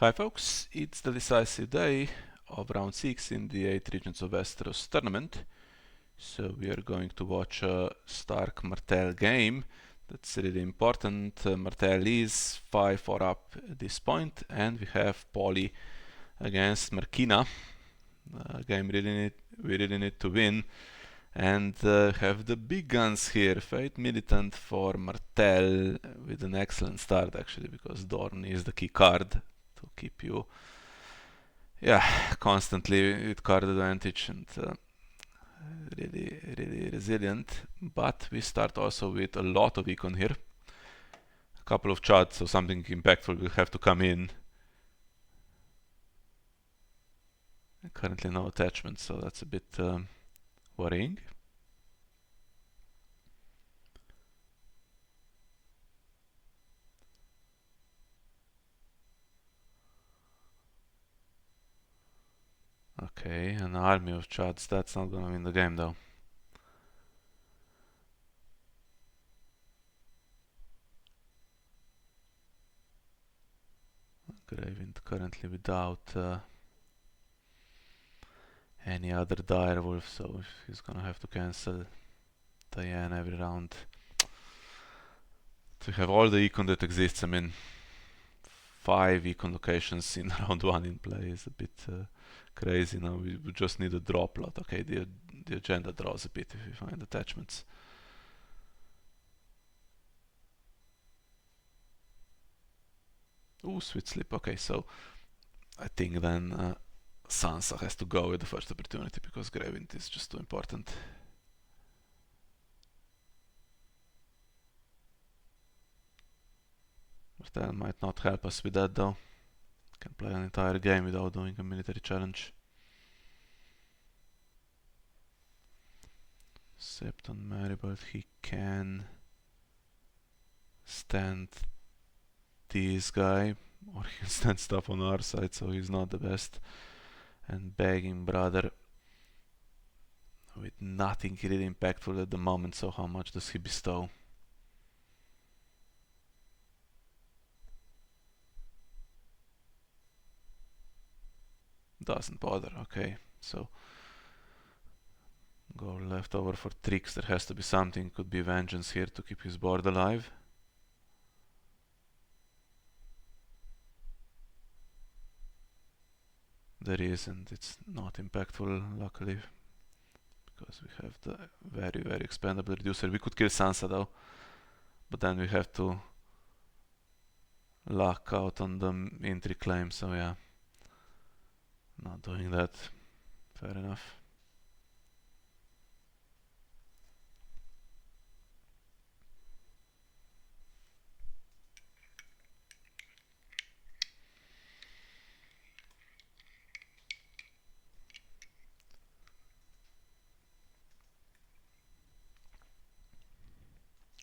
Hi folks, it's the decisive day of round 6 in the 8 Regents of Westeros tournament. So we are going to watch a Stark Martell game. That's really important. Martell is 5-4 up at this point, and we have Aypaulie against Marquina. A game we really need to win. And have the big guns here. Fate Militant for Martell with an excellent start actually, because Dorn is the key card to keep you constantly with card advantage and really resilient. But we start also with a lot of econ here. A couple of charts, so something impactful will have to come in. Currently no attachment, so that's a bit worrying. Okay, an army of chads, that's not gonna win the game though. Gravewind currently without any other direwolf, so he's gonna have to cancel Diane every round. To have all the econ that exists, I mean, 5 econ locations in round 1 in play is a bit crazy. Now we just need a drop lot. Okay, the agenda draws a bit if we find attachments. Ooh, sweet slip. Okay, so I think then Sansa has to go with the first opportunity because Gravewind is just too important. Martell might not help us with that though. Can play an entire game without doing a military challenge. Except on Maribald he can stand this guy, or he can stand stuff on our side, so he's not the best. And Begging Brother with nothing really impactful at the moment, so how much does he bestow? Doesn't bother. Okay, so go left over for tricks. There has to be something. Could be vengeance here to keep his board alive. There is, and it's not impactful luckily, because we have the very expendable reducer. We could kill Sansa though, but then we have to luck out on the intrigue claim, so yeah, not doing that. Fair enough.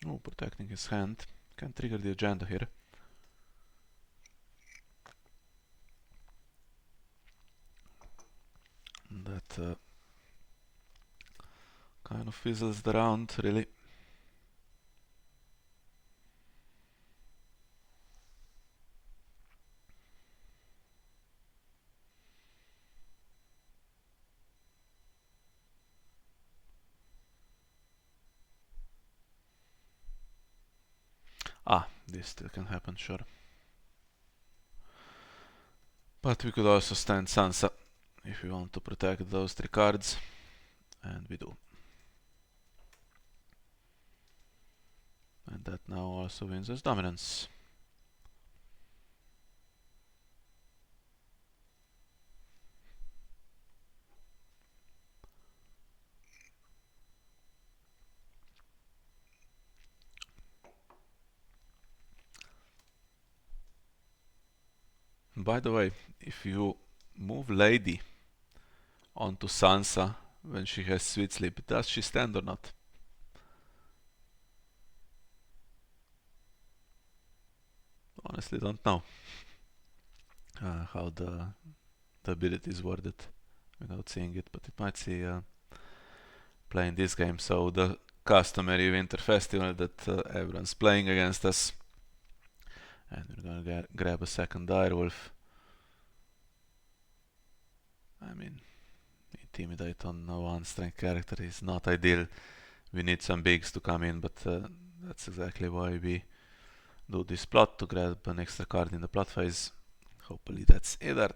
Oh, protecting his hand. Can trigger the agenda here. That kind of fizzles the round, really. This still can happen, sure. But we could also stand Sansa if we want to protect those 3 cards, and we do. And that now also wins us dominance. By the way, if you move Lady onto Sansa when she has Sweet Sleep, does she stand or not? Honestly don't know how the ability is worded without seeing it, but it might see playing this game. So the customary winter festival that everyone's playing against us, and we're gonna grab a second direwolf. I mean, intimidate on a 1 strength character is not ideal. We need some bigs to come in, but that's exactly why we do this plot, to grab an extra card in the plot phase. Hopefully that's Eddard.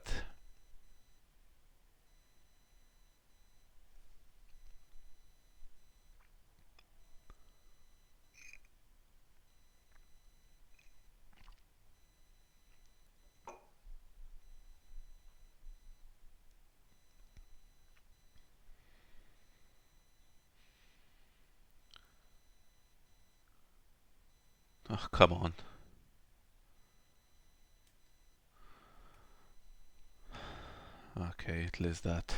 Oh, come on. Okay, at least that.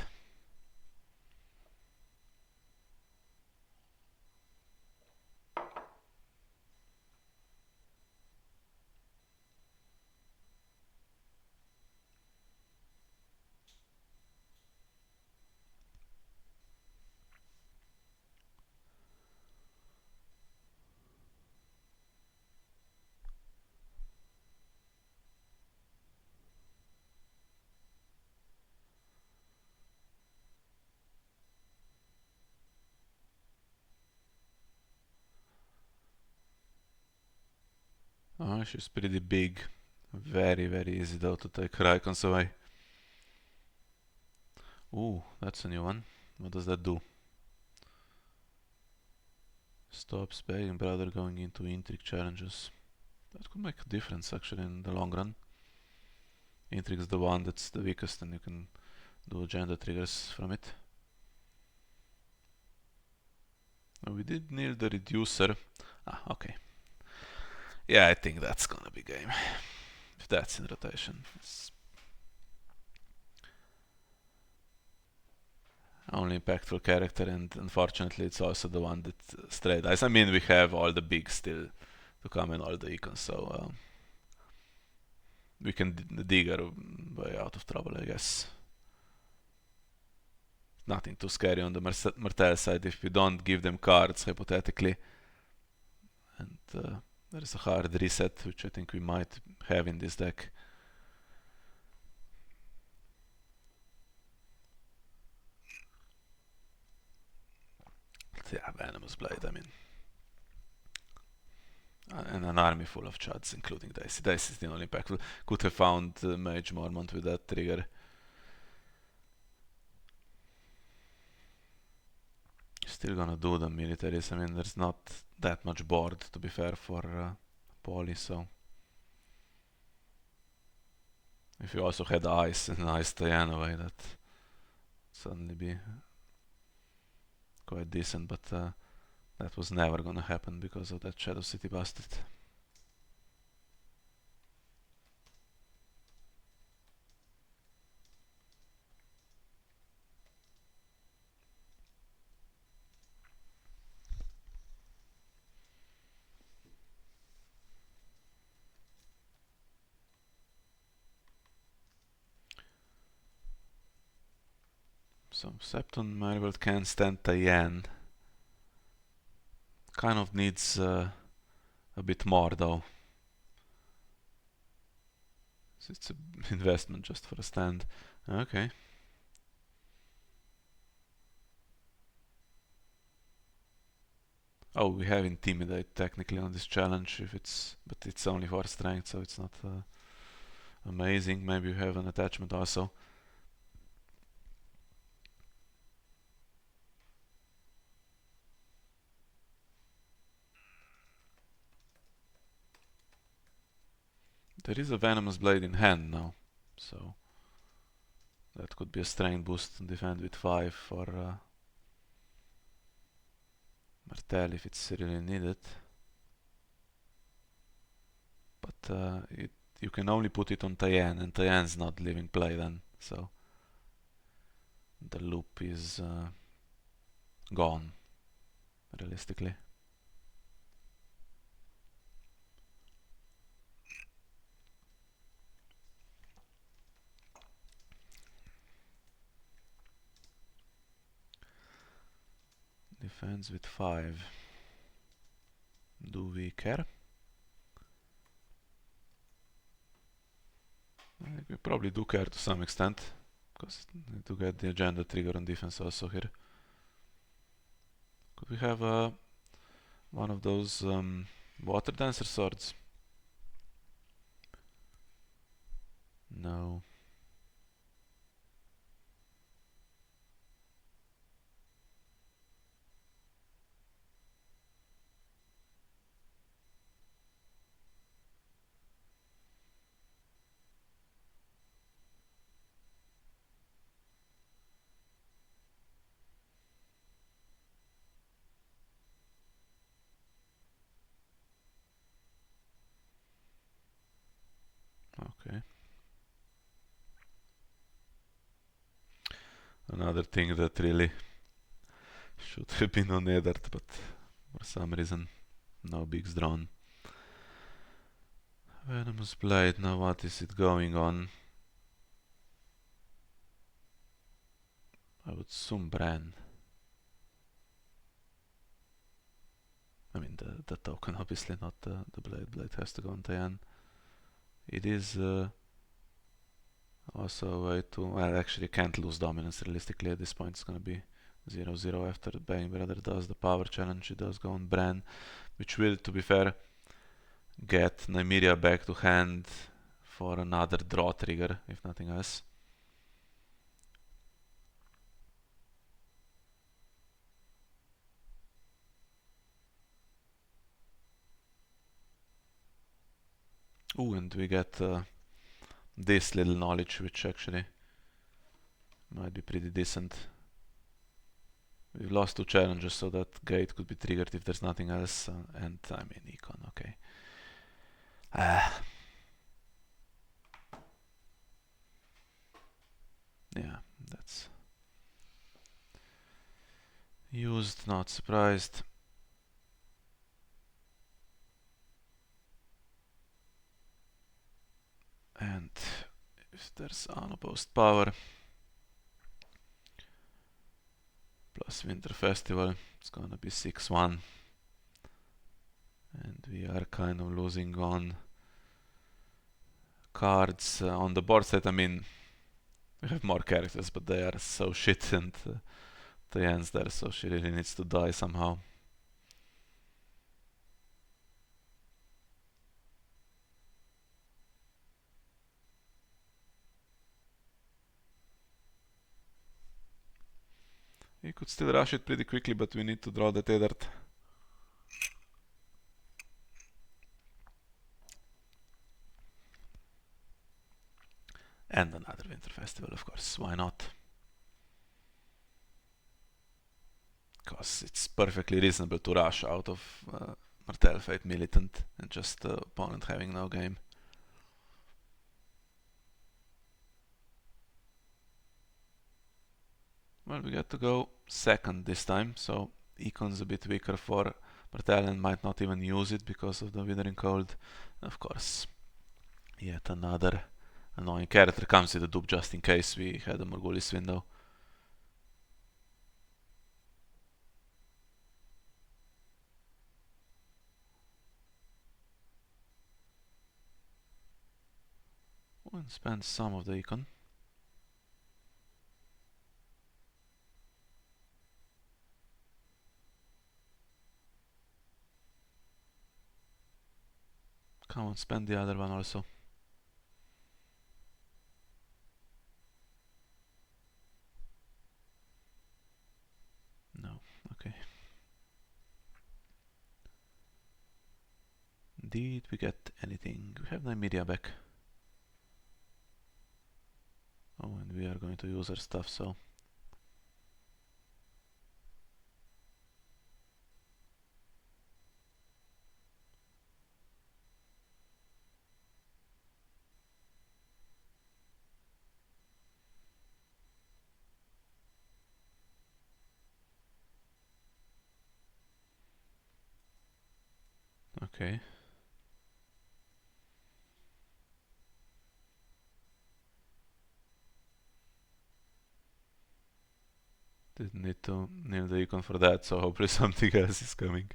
Oh, she's pretty big. Very, very easy though to take her icons away. Ooh, that's a new one. What does that do? Stops begging brother going into intrigue challenges. That could make a difference actually in the long run. Intrigue is the one that's the weakest and you can do agenda triggers from it. We did need the reducer. Ah, okay. Yeah, I think that's gonna be game. If that's in rotation. It's only impactful character, and unfortunately it's also the one that straight dies. I mean, we have all the bigs still to come and all the icons, so we can dig our way out of trouble, I guess. Nothing too scary on the Martell side if we don't give them cards, hypothetically. And there is a hard reset, which I think we might have in this deck. But yeah, Venomous Blade, I mean. And an army full of chuds, including Dicey. Dicey is the only impactful. Could have found Mage Mormont with that trigger. Still gonna do the militaries. I mean, there's not that much board, to be fair, for Aypaulie, so... If you also had Ice and Ice Diana away, that suddenly be quite decent, but that was never gonna happen because of that Shadow City Bastard. So Septon Marigold can stand Tyann. Kind of needs a bit more though. So it's an investment just for a stand. Okay. Oh, we have Intimidate technically on this challenge, if it's, but it's only for strength, so it's not amazing. Maybe we have an attachment also. There is a Venomous Blade in hand now, so that could be a strength boost and defend with 5 for Martell if it's really needed. But you can only put it on Tyann, and Tyann's not living play then, so the loop is gone, realistically. Defense with 5. Do we care? I think we probably do care to some extent. because I need to get the agenda trigger on defense also here. Could we have one of those water dancer swords? No. Okay. Another thing that really should have been on Eddard, but for some reason no bigs drawn. Venomous Blade, now what is it going on? I would assume Bran. I mean the token obviously, not the blade. Blade has to go on Tyan. It is also a way to, well, actually can't lose dominance realistically at this point. It's gonna be 0-0 after Bane Brother does the power challenge. It does go on Bran, which will, to be fair, get Nymeria back to hand for another draw trigger, if nothing else. Ooh, and we get this little knowledge, which actually might be pretty decent. We've lost 2 challenges, so that gate could be triggered if there's nothing else. And I mean, econ, okay. Yeah, that's used, not surprised. And if there's unopposed power plus Winter Festival, it's gonna be 6-1. And we are kind of losing on cards on the board set. I mean, we have more characters, but they are so shit, and the ends there, so she really needs to die somehow. We could still rush it pretty quickly, but we need to draw the Eddard. And another Winter Festival, of course, why not? Because it's perfectly reasonable to rush out of Martell Fate Militant and just the opponent having no game. Well, we get to go second this time, so Econ's a bit weaker for Martell and might not even use it because of the Withering Cold. Of course, yet another annoying character comes with a dupe just in case we had a Morghulis window. We'll spend some of the Econ. Come on, spend the other one also. No, okay. Did we get anything? We have Nymeria back. Oh, and we are going to use our stuff, so... Okay. Didn't need to nail the econ for that, so hopefully something else is coming.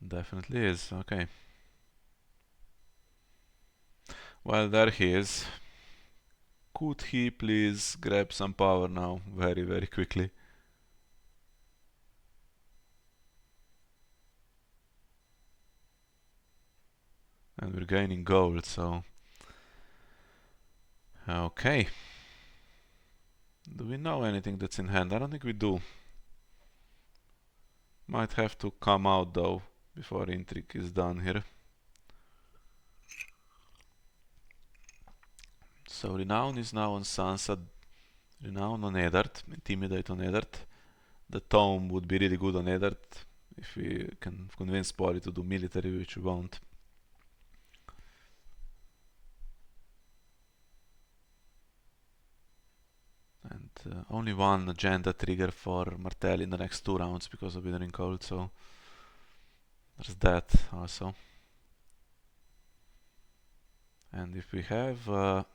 Definitely is. Okay. Well, there he is. Could he please grab some power now, very, very quickly? And we're gaining gold, so... Okay. Do we know anything that's in hand? I don't think we do. Might have to come out though, before intrigue is done here. So Renown is now on Sansa, Renown on Eddard, Intimidate on Eddard. The Tome would be really good on Eddard, if we can convince Polly to do military, which we won't. And only one agenda trigger for Martell in the next 2 rounds because of Withering Cold, so there's that also. And if we have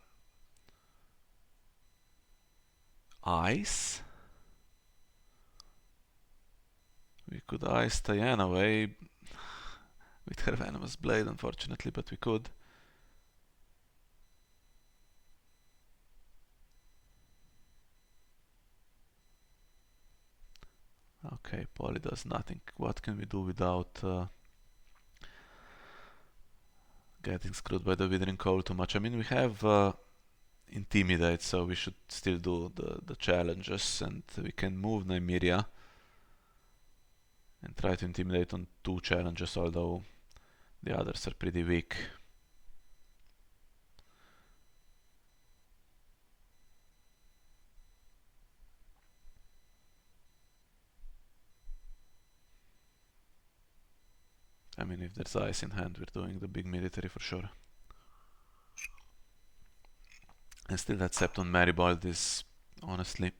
ice, we could ice Tyann away with her Venomous Blade, unfortunately, but we could. Okay, Polly does nothing. What can we do without getting screwed by the Withering Cold too much? I mean, we have Intimidate, so we should still do the challenges, and we can move Nymeria and try to intimidate on 2 challenges, although the others are pretty weak. I mean, if there's ice in hand, we're doing the big military for sure. And still that Sept on Maribald is honestly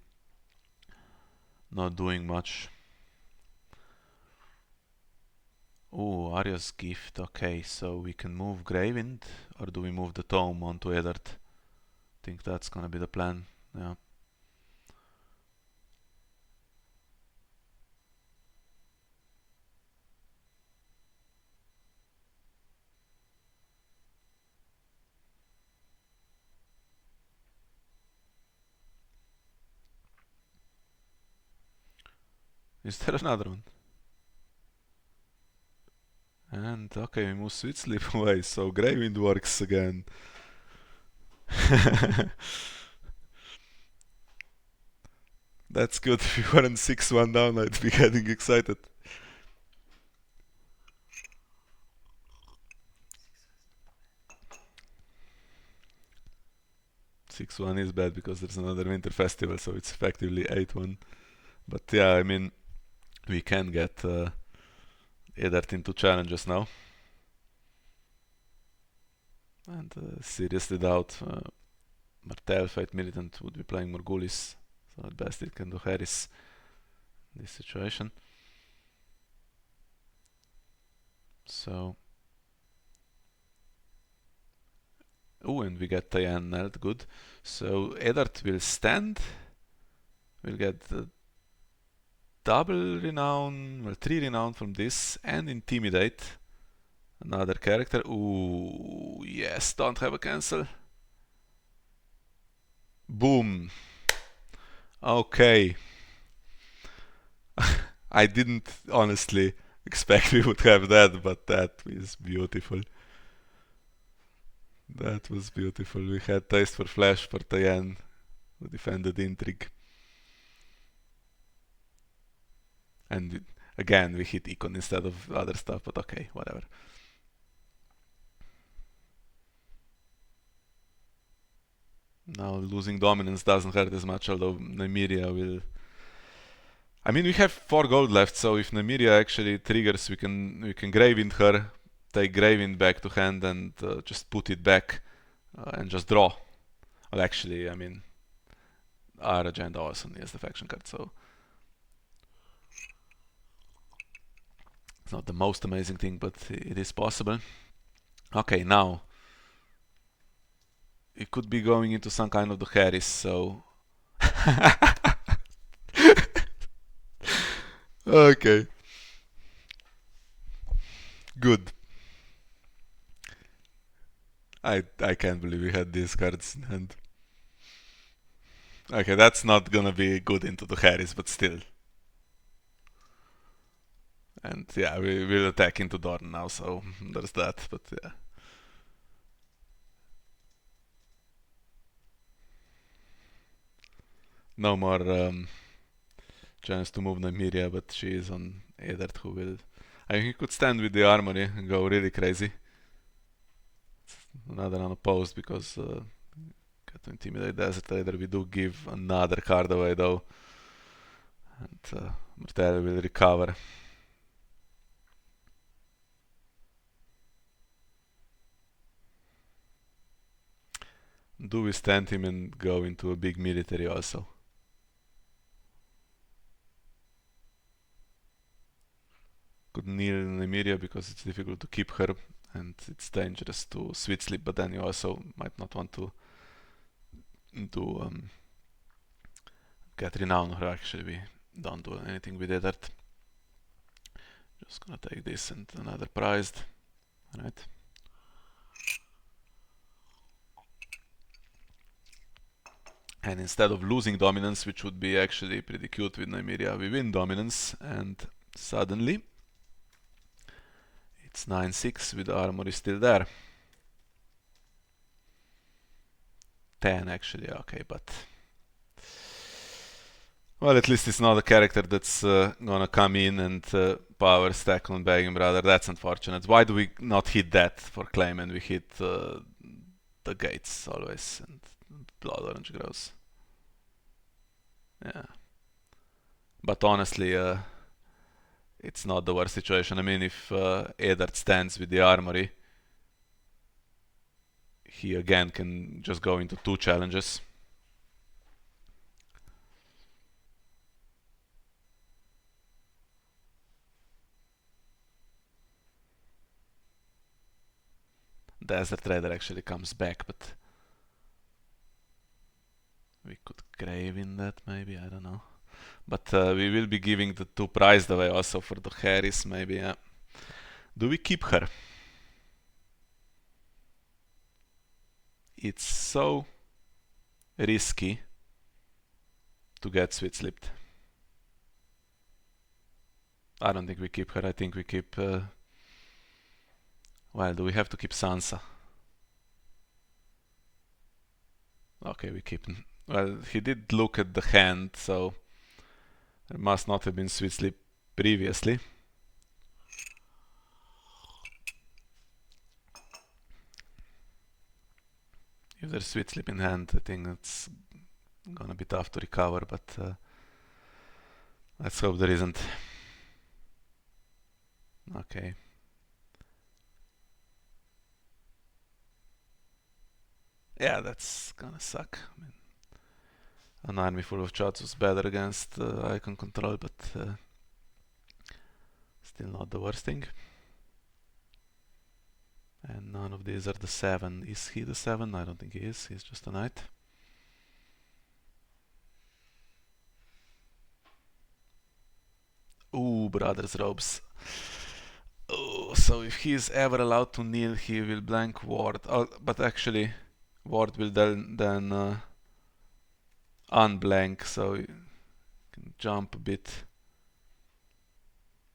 not doing much. Ooh, Arya's Gift. Okay, so we can move Greywind, or do we move the Tome onto Eddard? I think that's gonna be the plan, yeah. Is there another one? And okay, we move Sweet Sleep away, so Greywind works again. That's good. If we weren't 6-1 down, I'd be getting excited. 6-1 is bad because there's another winter festival, so it's effectively 8-1. But yeah, I mean, we can get Eddard into challenges now. And seriously doubt Martell fight Militant would be playing Morghulis, so at best it can do Harris in this situation. So... oh, and we get Tyann knelt, good. So Eddard will stand, we'll get double renown, well 3 renown from this, and intimidate another character. Ooh, yes, don't have a cancel. Boom. Okay. I didn't honestly expect we would have that, but that is beautiful. That was beautiful. We had taste for flash for Tyann, who defended intrigue. And again, we hit econ instead of other stuff, but okay, whatever. Now losing dominance doesn't hurt as much, although Nymeria will... I mean, we have 4 gold left, so if Nymeria actually triggers, we can Greywind her, take Greywind back to hand, and just put it back and just draw. Well, actually, I mean, our agenda also needs the faction card, so it's not the most amazing thing, but it is possible. Okay, now it could be going into some kind of the Harris, so okay. Good. I can't believe we had these cards in hand. Okay, that's not gonna be good into the Harris, but still. And yeah, we will attack into Dorn now, so there's that, but yeah. No more chance to move Nymeria, but she is on Eddard who will... I think he could stand with the armory and go really crazy. Another unopposed because got to intimidate Desert Raider. We do give another card away though. And Martell will recover. Do we stand him and go into a big military also? Could kneel Nymeria because it's difficult to keep her and it's dangerous to sweet sleep, but then you also might not want to do get renown her. Actually, we don't do anything with that. Just gonna take this and another prized, right? And instead of losing dominance, which would be actually pretty cute with Nymeria, we win dominance, and suddenly it's 9-6 with the armory still there. 10 actually, okay, but... Well, at least it's not a character that's gonna come in and power stack on Begging Brother. That's unfortunate. Why do we not hit that for claim and we hit the gates always and Blood Orange grows? Yeah. But honestly, it's not the worst situation. I mean, if Eddard stands with the armory, he again can just go into 2 challenges. Desert Raider actually comes back, but we could grave in that maybe, I don't know. But we will be giving the 2 prized away also for the Harris maybe, yeah. Do we keep her? It's so risky to get sweet slipped. I don't think we keep her. I think we keep... well, do we have to keep Sansa? Okay, we keep... Well, he did look at the hand, so there must not have been sweet sleep previously. If there's sweet sleep in hand, I think it's gonna be tough to recover, but let's hope there isn't. Okay. Yeah, that's gonna suck. I mean, an army full of shots was better against icon control, but still not the worst thing. And none of these are the 7. Is he the 7? I don't think he is. He's just a knight. Ooh, Brothers Robes. Oh, so if he is ever allowed to kneel, he will blank ward. Oh, but actually, ward will then unblank, so you can jump a bit.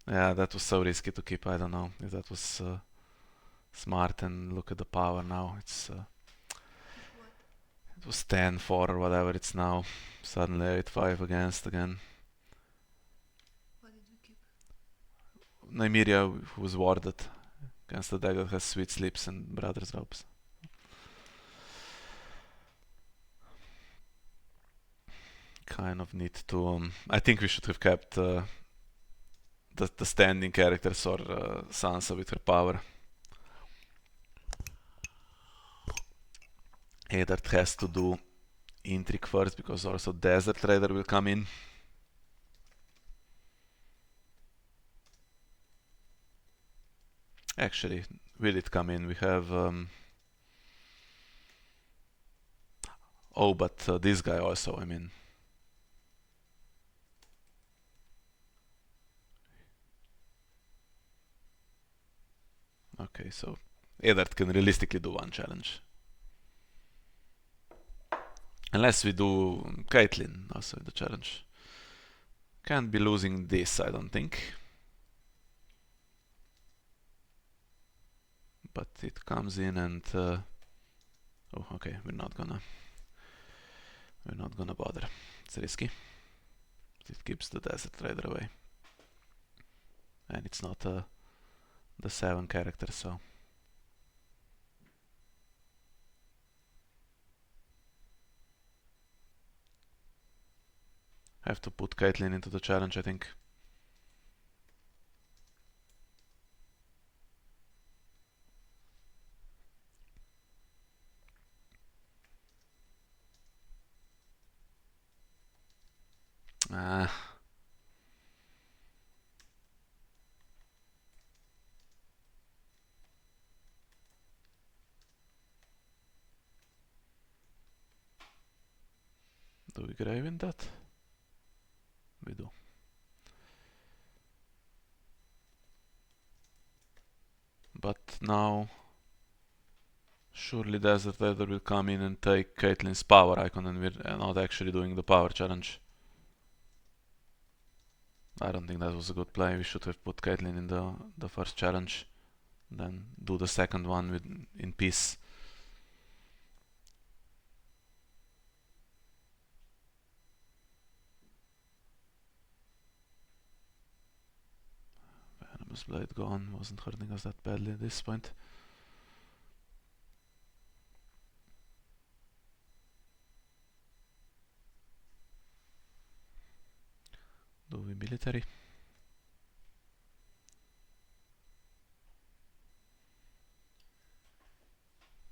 Yeah, that was so risky to keep. I don't know if that was smart. And look at the power now. It's it was 10-4 or whatever it's now. Suddenly 8-5 against again. What did we keep? Nymeria, who was warded against the deck that has Sweet Sleeps and Brothers Robes. Kind of need to... I think we should have kept the standing characters or Sansa with her power. Eddard has to do Intrigue first because also Desert Raider will come in. Actually, will it come in? We have... oh, but this guy also, I mean... Okay, so Eddard can realistically do one challenge. Unless we do Caitlyn also in the challenge. Can't be losing this, I don't think. But it comes in and... oh, okay, we're not gonna bother. It's risky. It keeps the Desert Raider away. And it's not the 7 character, so... have to put Caitlyn into the challenge, I think. Do we grave in that? We do. But now... surely Desert Raider will come in and take Caitlyn's power icon and we're not actually doing the power challenge. I don't think that was a good play. We should have put Caitlyn in the first challenge. Then do the second one in peace. Venomous Blade gone. Wasn't hurting us that badly at this point. Do we military?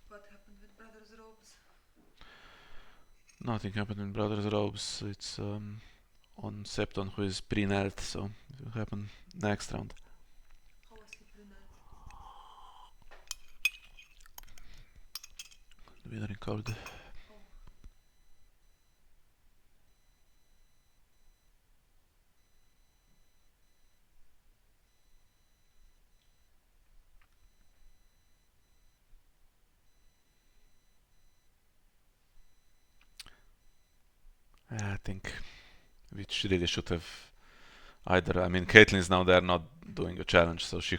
What happened with Brothers' Robes? Nothing happened in Brothers' Robes. It's on Septon, who is pre-knelt, so it will happen next round. How was he pre-knelt? The Withering Cold. Oh. I think we really should have either... I mean, Caitlyn's now there not doing a challenge, so she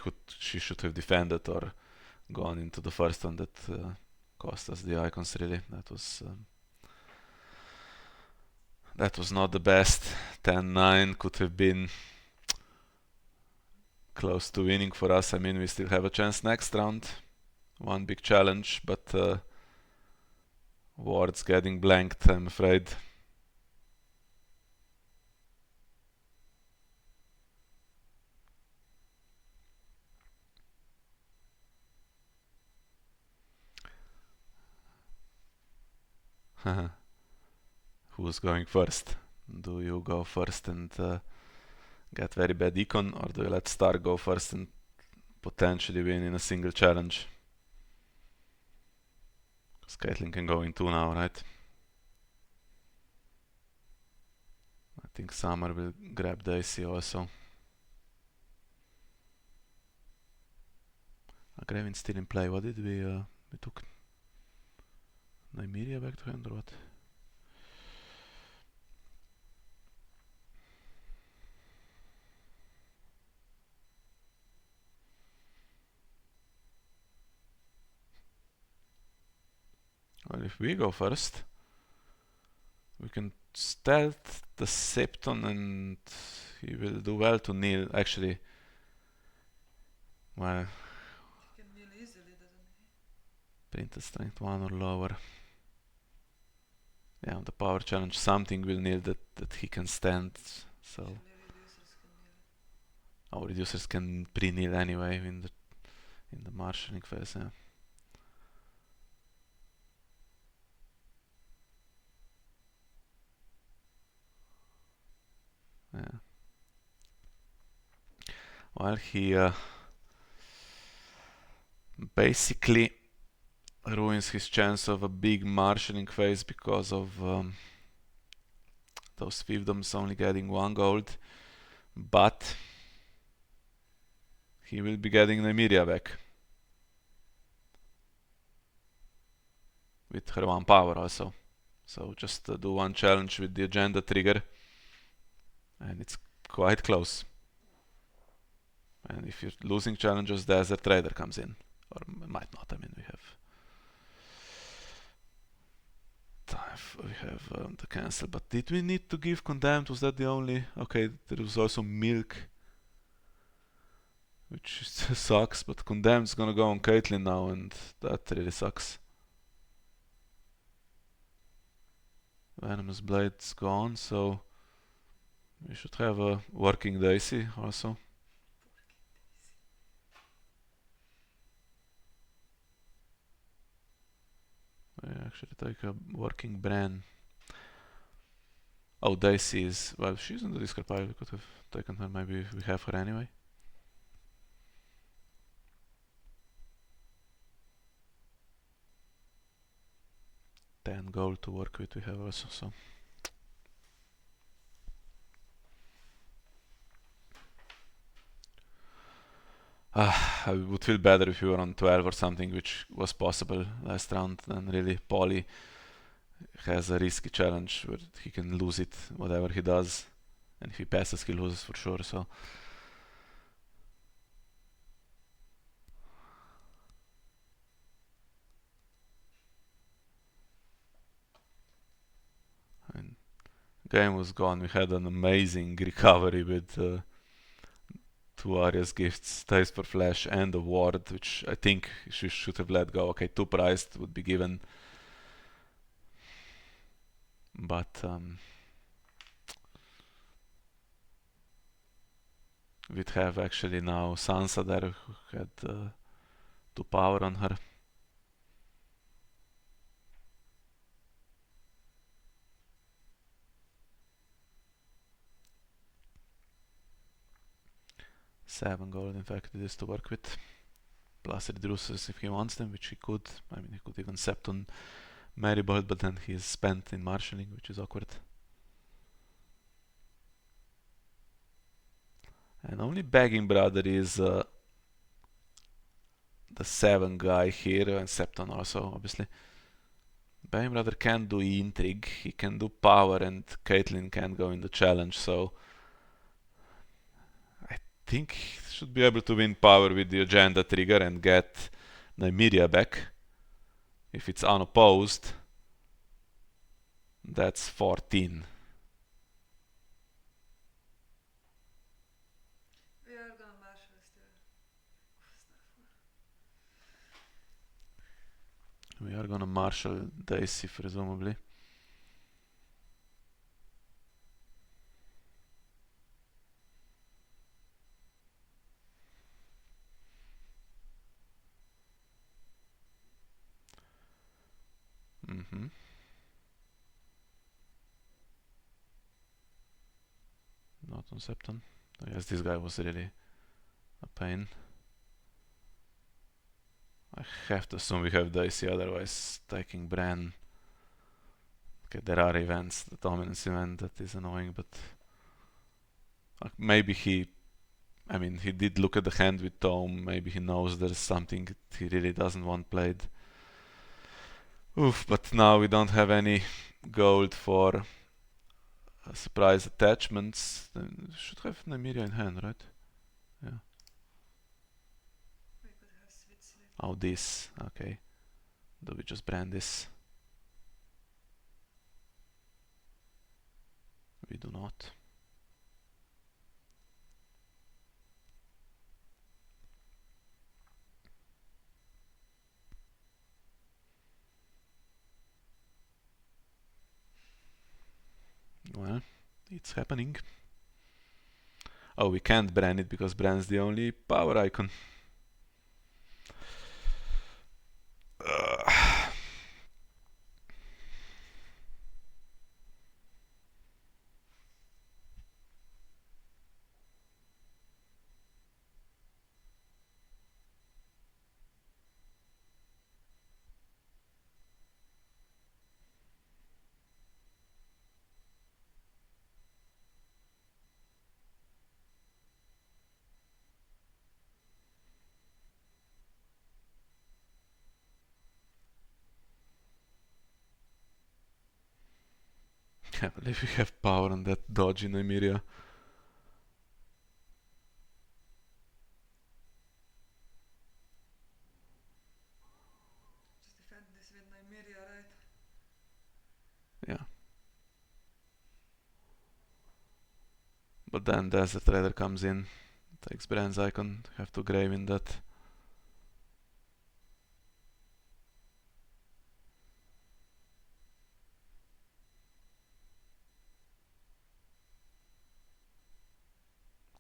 should have defended or gone into the first one that cost us the icons, really. That was not the best. 10-9 could have been close to winning for us. I mean, we still have a chance next round. One big challenge, but wards getting blanked, I'm afraid. Who's going first? Do you go first and get very bad econ, or do you let Star go first and potentially win in a single challenge? Because Caitlyn can go in 2 now, right? I think Summer will grab the AC also. Gravin's still in play. What did we took Nymeria back to hand or what? Well, if we go first, we can stealth the Septon and he will do well to kneel. Actually, well, He can kneel easily, doesn't he? printed strength 1 or lower. Yeah, on the power challenge something will kneel that he can stand, so... Actually, reducers can kneel. Our reducers can pre-kneel anyway in the marshalling phase, yeah. Yeah. Well, he basically ruins his chance of a big marshalling phase because of those fiefdoms only getting 1 gold, but he will be getting Nymeria back. with her one power also. So just do one challenge with the agenda trigger, and it's quite close. And if you're losing challenges, the Desert Trader comes in. Or might not, I mean, we have the cancel. But did we need to give Condemned? Was that the only? Okay, there was also Milk, which sucks, but Condemned's gonna go on Caitlyn now, and that really sucks. Venomous Blade's gone, so we should have a working Daisy also. We actually take a working Bran. Oh, Daisy is, well, she's in the discard pile. We could have taken her, maybe we have her anyway. $10 gold to work with we have also, so. I would feel better if we were on 12 or something, which was possible last round. Then really, Paulie has a risky challenge where he can lose it, whatever he does. And if he passes, he loses for sure, so. And game was gone. We had an amazing recovery with 2 Arya's gifts, Taste for Flesh and a ward, which I think she should have let go. Okay, 2 priced would be given. But we'd have actually now Sansa there who had 2 power on her. $7 gold, in fact, it is to work with. Plus reduces if he wants them, which he could. I mean, he could even sept on Maribold, but then he is spent in marshalling, which is awkward. And only Begging Brother is the 7 guy here, and Septon also, obviously. Begging Brother can do Intrigue, he can do Power, and Caitlyn can go in the challenge, so I think he should be able to win Power with the agenda trigger and get Nymeria back. If it's unopposed, that's 14. We are gonna marshal still. We are gonna marshal Daisy, presumably. Not on Septon. I guess this guy was really a pain. I have to assume we have Daisy, otherwise taking Bran. Okay, there are events, the dominance event that is annoying, but maybe he did look at the hand with Tome, maybe he knows there's something he really doesn't want played. Oof, but now we don't have any gold for surprise attachments. Then we should have Nymeria in hand, right? Yeah. We could have sweet sleep. Oh, this. Okay. Do we just brand this? We do not. Well, it's happening. Oh, we can't brand it because brand's the only power icon. Can't believe we have power on that dodge in Nymeria. Just defend this with Nymeria, right? Yeah. But then Desert Raider comes in, takes Brand's icon, have to grave in that.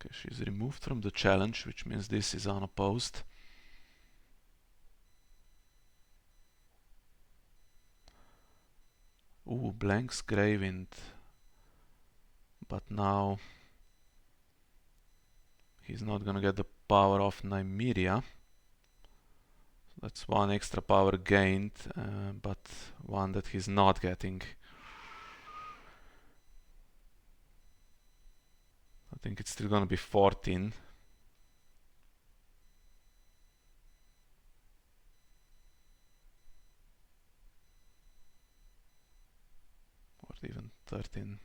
Okay, she's removed from the challenge, which means this is unopposed. Ooh, blanks Gravewind. But now he's not gonna get the power of Nymeria. So that's one extra power gained, but one that he's not getting. I think it's still gonna be 14. Or even 13.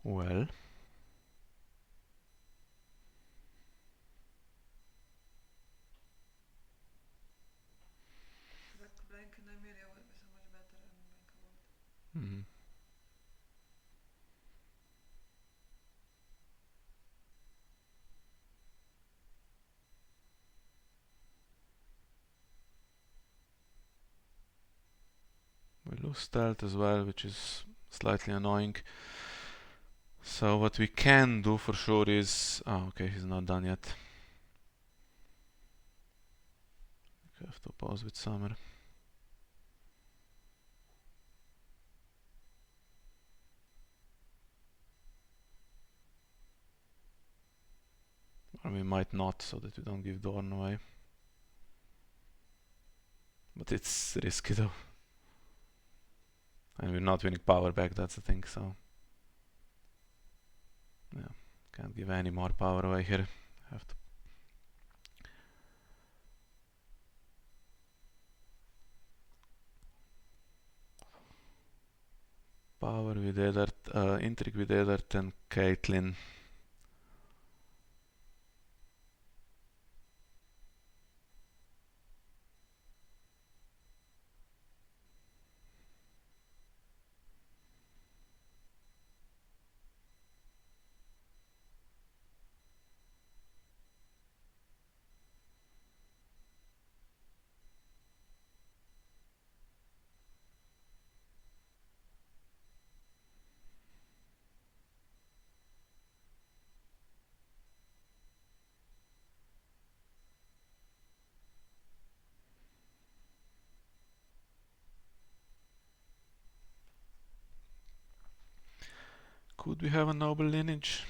Well, But blank Nymeria would be so much better than blank a void. mhm. We lose stealth as well, which is slightly annoying. So what we can do for sure is... Oh, okay, he's not done yet. We have to pause with Summer. Or we might not, so that we don't give Dorn away. But it's risky though. And we're not winning power back, that's the thing, so... Yeah, can't give any more power away here. Have to... Power with Eddard, Intrigue with Eddard and Caitlyn. Could we have a noble lineage?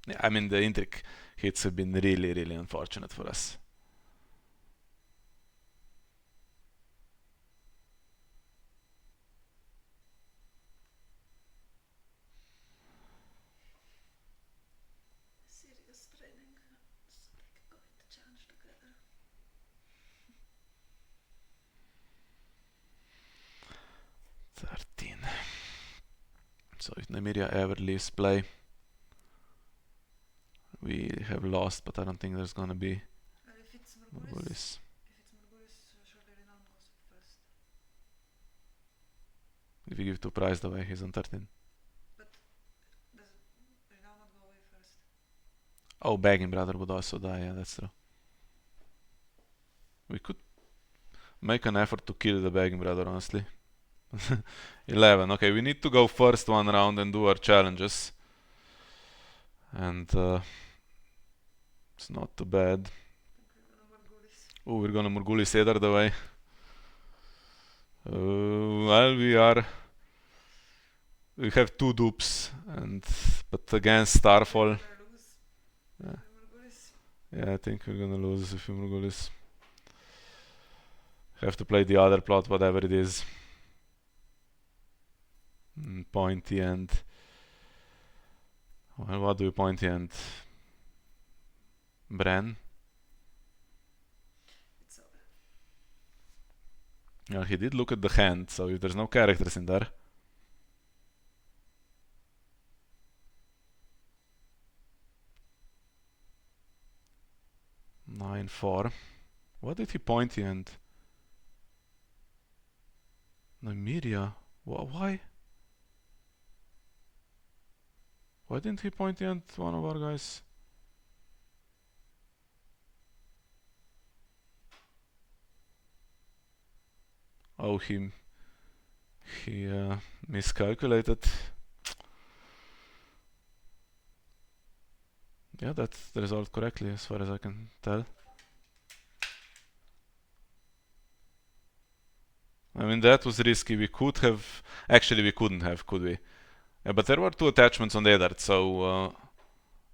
Yeah, I mean the Intrigue hits have been really, really unfortunate for us. Serious training so they can go into challenge together. 13. So if Nymeria ever leaves play, we have lost, but I don't think there's gonna be And if it's Morghulis. surely Renown goes first. If you give 2 prize away, he's on 13. But does Renown not go away first? Oh, Begging Brother would also die, yeah, that's true. We could make an effort to kill the Begging Brother, honestly. 11, okay, we need to go first one round and do our challenges. And it's not too bad. I think we're gonna Morghulis. Oh, we're gonna Morghulis Eddard away. Well, we have 2 dupes, but against Starfall, We're lose. Yeah. Margulis. yeah, I think we're gonna lose if Imrgulis. Have to play the other plot, whatever it is. Pointy and... Well, what do we pointy and... Bran? It's over. Yeah, he did look at the hand, so if there's no characters in there... 9-4. What did he pointy and... Nymeria? Why? Why didn't he pointy and one of our guys? Oh, he miscalculated. Yeah, that's the result correctly as far as I can tell. I mean, that was risky. We could have... Actually, we couldn't have, could we? Yeah, but there were 2 attachments on Eddard, so...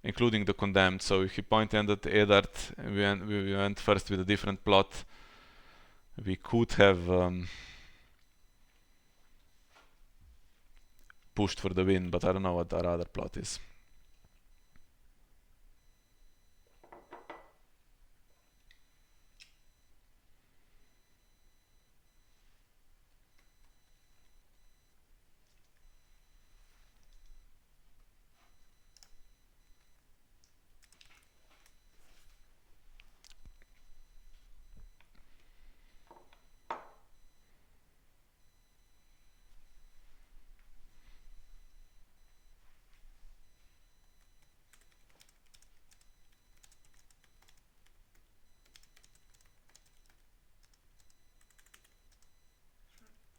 including the Condemned, so if he point-ended Eddard, we went first with a different plot. We could have pushed for the win, but I don't know what our other plot is.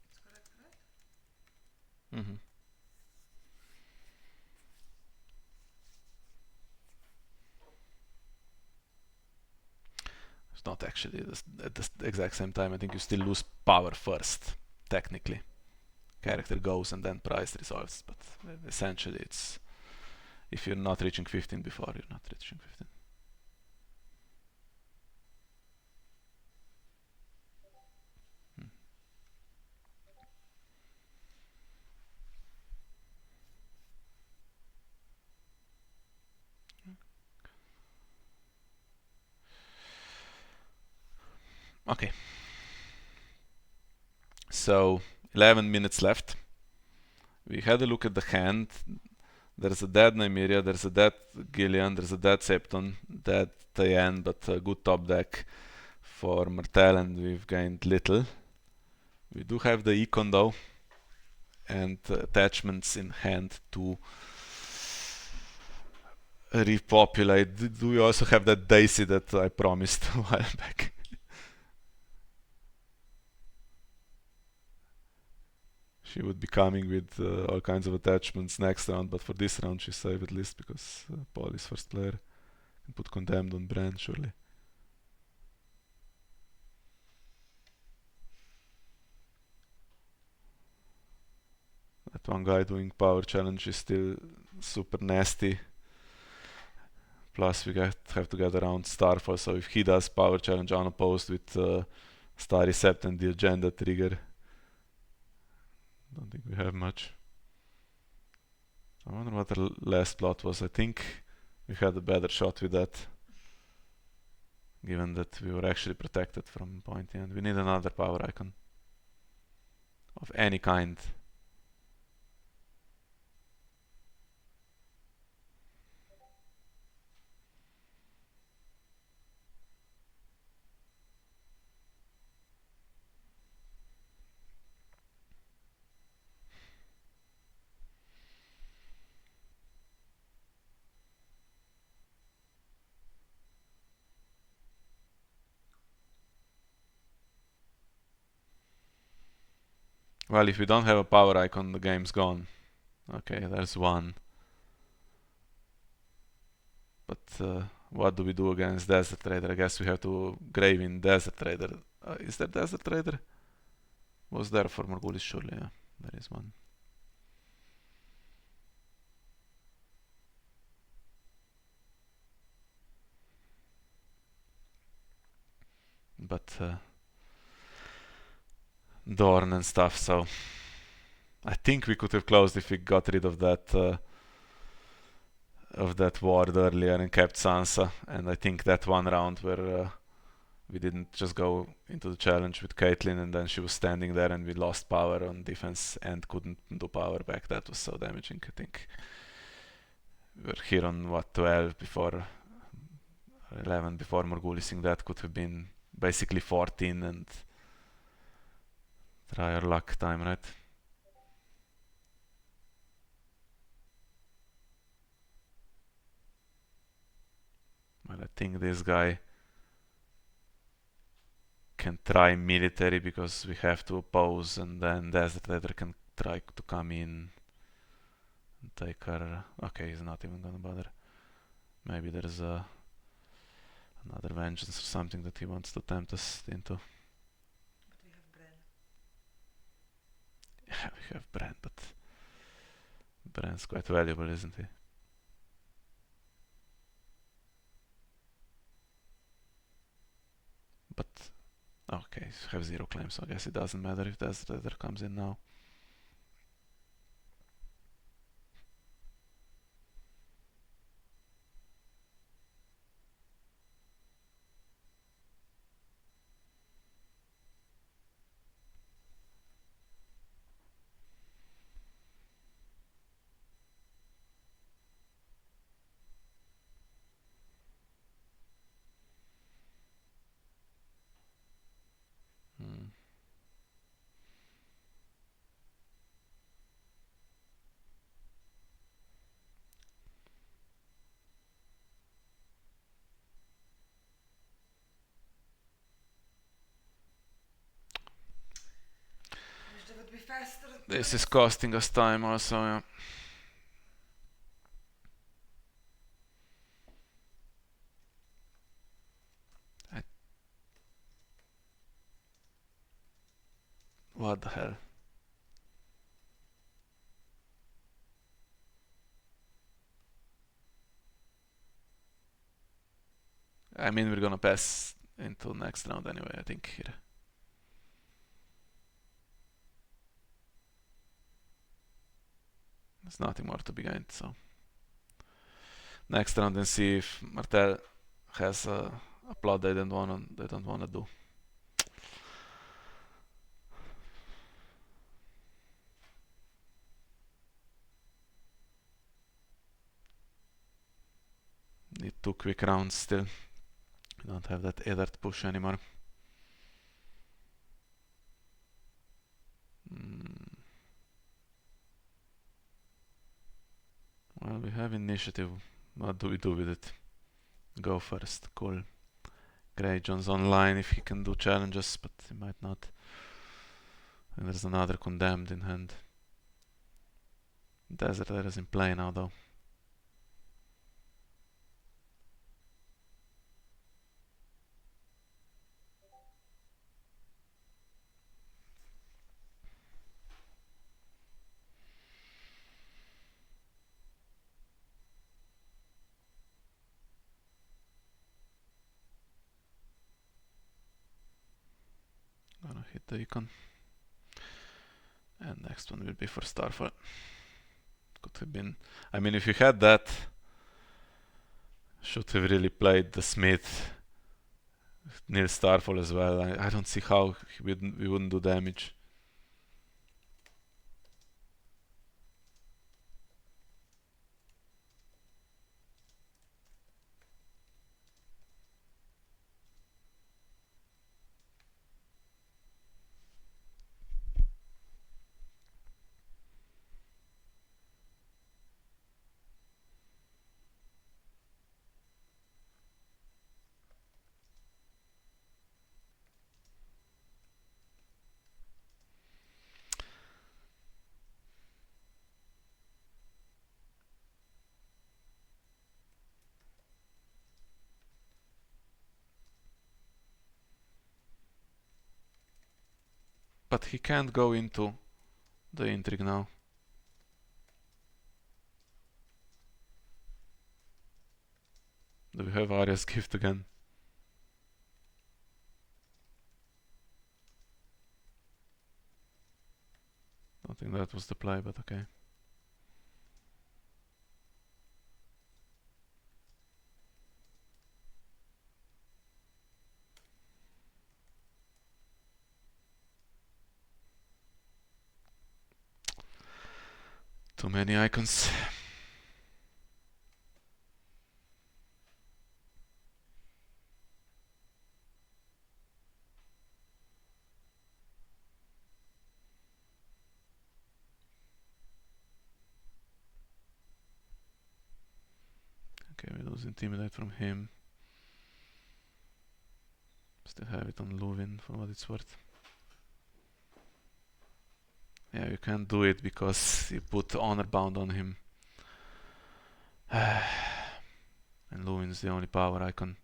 It's correct, right? Mm-hmm. It's not actually at the exact same time. I think you still lose power first, technically. Character goes and then price resolves, but essentially it's... If you're not reaching 15 before, you're not reaching 15. Okay. So, 11 minutes left. We had a look at the hand. There's a dead Nymeria, there's a dead Gillian, there's a dead Septon, dead Tyann, but a good top deck for Martell, and we've gained little. We do have the econ though, and attachments in hand to repopulate. Do we also have that Daisy that I promised a while back? She would be coming with all kinds of attachments next round, but for this round she saved at least because Paul is first player. Can put Condemned on Bran, surely. That one guy doing power challenge is still super nasty. Plus we have to get around Starfall, so if he does power challenge unopposed with Star Recept and the agenda trigger, don't think we have much. I wonder what the last plot was. I think we had a better shot with that, given that we were actually protected from pointy end. We need another power icon of any kind. Well, if we don't have a power icon, the game's gone. Okay, there's one. But what do we do against Desert Raider? I guess we have to grave in Desert Raider. Is there Desert Raider? Was there for Morghulis, surely, yeah. There is one. But Dorn and stuff, so I think we could have closed if we got rid of that ward earlier and kept Sansa. And I think that one round where we didn't just go into the challenge with Caitlyn and then she was standing there and we lost power on defense and couldn't do power back. That was so damaging. I think we were here on what, 12 before 11 before Morghulising. That could have been basically 14 and try our luck time, right? Well, I think this guy can try military because we have to oppose, and then Desert Eater can try to come in and take her. Okay, he's not even gonna bother. Maybe there's another vengeance or something that he wants to tempt us into. But we have Bran. Yeah, we have Bran, but Bran's quite valuable, isn't he? But okay, have 0 claims, so I guess it doesn't matter if Desert Eater comes in now. Hmm. Wish they would be faster. This is costing us time also, yeah. What the hell? I mean, we're gonna pass into next round anyway, I think, here. There's nothing more to be gained, so next round and see if Martell has a plot they don't wanna do. Need 2 quick rounds still. We don't have that Eddard push anymore. Well, we have initiative. What do we do with it? Go first. Cool. Greyjohn's online if he can do challenges, but he might not. And there's another condemned in hand. Desert Eater is in play now, though. Gonna hit the icon. And next one will be for Starfall. Could have been. I mean, if you had that, should have really played the Smith near Starfall as well. I don't see how we wouldn't do damage. But he can't go into the intrigue now. Do we have Arya's gift again? Don't think that was the play, but okay. Too many icons. Okay, we lose Intimidate from him. Still have it on Luvin for what it's worth. Yeah, you can't do it because you put Honor Bound on him. And Luvin's the only power icon.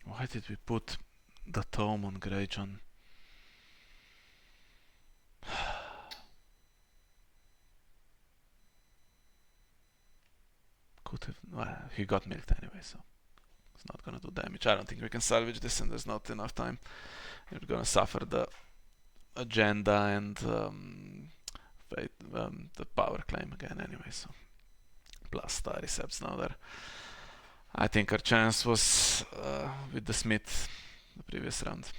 Why did we put the tome on Greyjohn? Could have. Well, he got milked anyway, so it's not gonna do damage. I don't think we can salvage this, and there's not enough time. You're gonna suffer the agenda and the power claim again anyway, so. Plus the Recepts now there. I think our chance was with the Smith the previous round.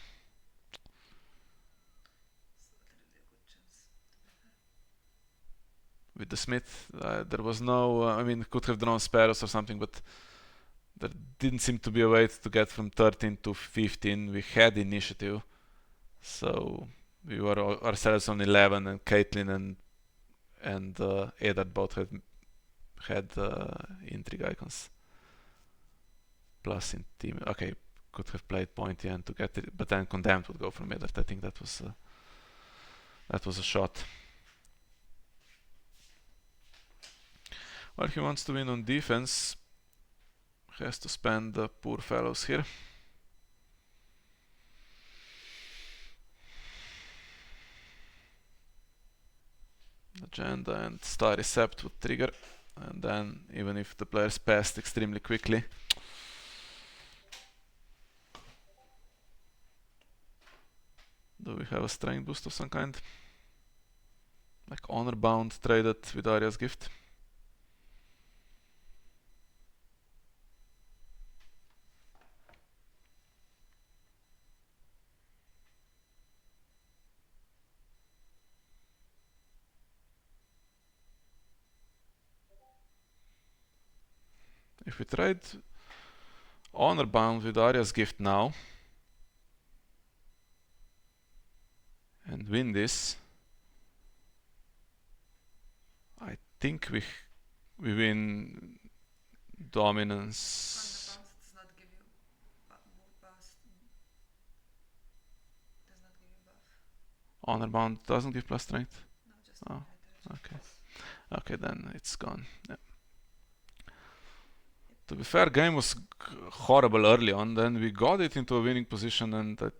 With the Smith, there was no. I mean, could have drawn Sparrows or something, but there didn't seem to be a way to get from 13 to 15. We had initiative, so we were ourselves on 11, and Caitlyn and Eddard both had intrigue icons. Plus Intimidate. Okay, could have played Pointy and to get it, but then Condemned would go from Eddard. I think that was a shot. Well, he wants to win on defense. Has to spend the poor fellows here. Agenda and Star Recept would trigger, and then even if the players passed extremely quickly, do we have a strength boost of some kind? Like Honor Bound traded with Arya's gift? If we trade Honor Bound with Arya's gift now and win this, I think we win dominance. Does not give you buff. Does not give you buff. Honor Bound doesn't give plus strength. No, just Oh, okay. Okay, then it's gone. Yeah. To be fair, game was horrible early on, then we got it into a winning position, and I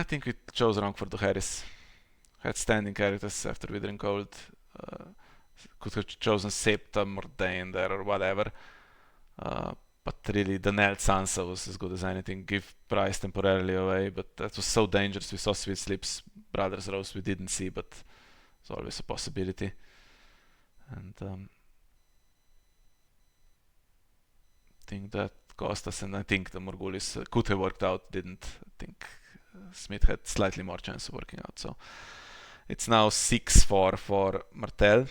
think we chose wrong for the Harris. Had standing characters after Withering Cold. Could have chosen Septum or Dane there or whatever. But really, the Nelt Sansa was as good as anything. Give price temporarily away, but that was so dangerous. We saw Sweet Sleep's Brothers Rose we didn't see, but it's always a possibility. And think that cost us, and I think the Morghulis could have worked out, didn't. I think Smith had slightly more chance of working out, so it's now 6-4 for Martell.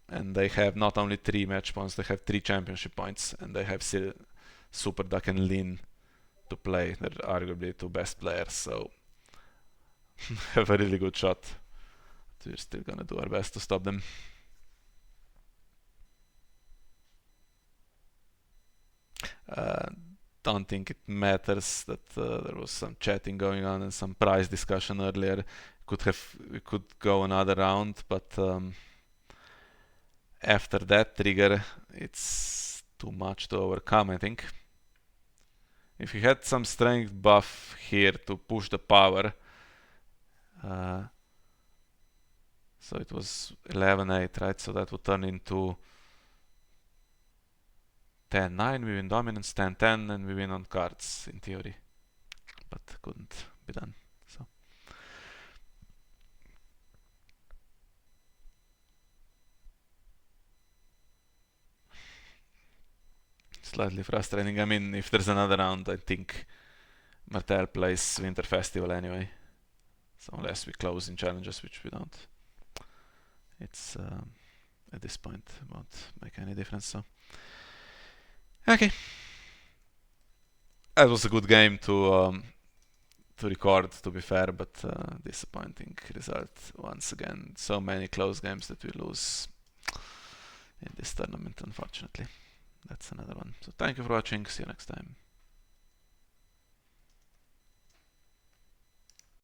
and they have not only 3 match points, they have 3 championship points, and they have still Super Duck and Lin to play. They're arguably 2 best players, so have a really good shot. We're still gonna do our best to stop them. Don't think it matters that there was some chatting going on and some prize discussion earlier. We could go another round, but after that trigger, it's too much to overcome, I think. If you had some strength buff here to push the power, so it was 11-8, right? So that would turn into 10-9, we win dominance, 10-10, and we win on cards, in theory. But couldn't be done, so. Slightly frustrating. I mean, if there's another round, I think Martell plays Winter Festival anyway. So unless we close in challenges, which we don't, it's at this point won't make any difference. So okay, that was a good game to record, to be fair, but disappointing result once again. So many close games that we lose in this tournament, unfortunately. That's another one. So thank you for watching. See you next time.